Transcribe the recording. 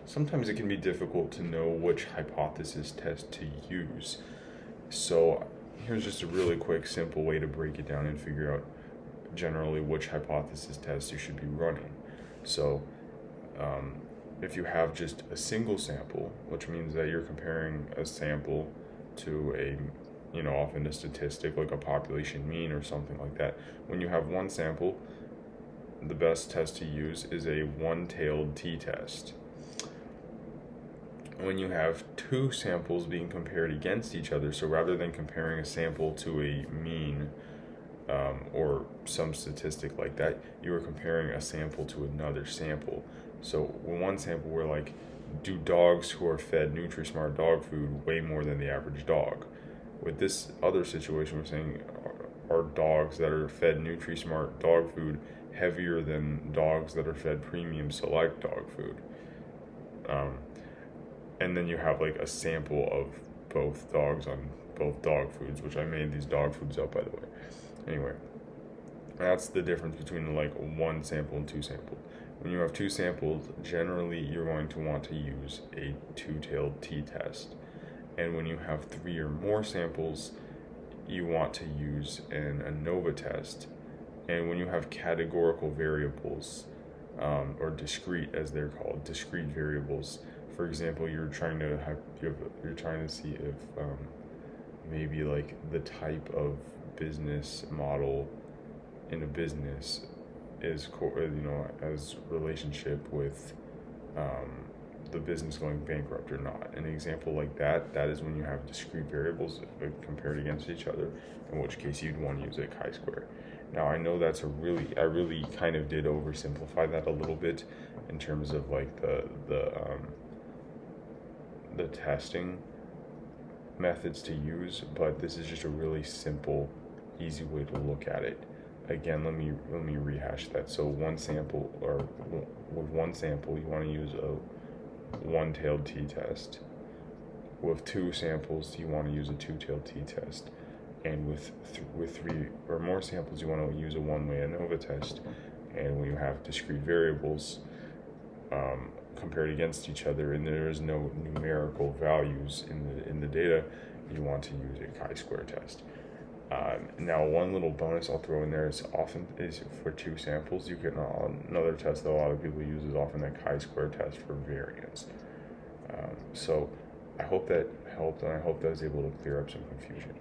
sometimes it can be difficult to know which hypothesis test to use. So here's just a really quick, simple way to break it down and figure out generally which hypothesis test you should be running. So um, if you have just a single sample, which means that you're comparing a sample to often a statistic like a population mean or something like that. When you have one sample, the best test to use is a one-tailed t-test. When you have two samples being compared against each other, so rather than comparing a sample to a mean or some statistic like that, you are comparing a sample to another sample. So with one sample, we're like, do dogs who are fed NutriSmart dog food weigh more than the average dog? With this other situation, we're saying, are dogs that are fed NutriSmart dog food heavier than dogs that are fed Premium Select dog food? Um, and then you have like a sample of both dogs on both dog foods, which I made these dog foods up, by the way. Anyway, that's the difference between like one sample and two samples. When you have two samples, generally you're going to want to use a two-tailed t-test. And when you have three or more samples, you want to use an ANOVA test. And when you have categorical variables, or discrete as they're called, discrete variables, for example, you're trying to see if maybe like the type of business model in a business is as relationship with the business going bankrupt or not. An example like that is when you have discrete variables compared against each other, in which case you'd want to use a chi-square. Now I know I really kind of did oversimplify that a little bit in terms of like the testing methods to use, but this is just a really simple, easy way to look at it. Again, let me rehash that. So with one sample, you want to use a one-tailed t-test. With two samples, you want to use a two-tailed t-test. And with three or more samples, you want to use a one-way ANOVA test. And when you have discrete variables compared against each other, and there is no numerical values in the data, you want to use a chi-square test. Now, one little bonus I'll throw in there is for two samples. You can another test that a lot of people use is often a chi-square test for variance. So I hope that helped, and I hope that was able to clear up some confusion.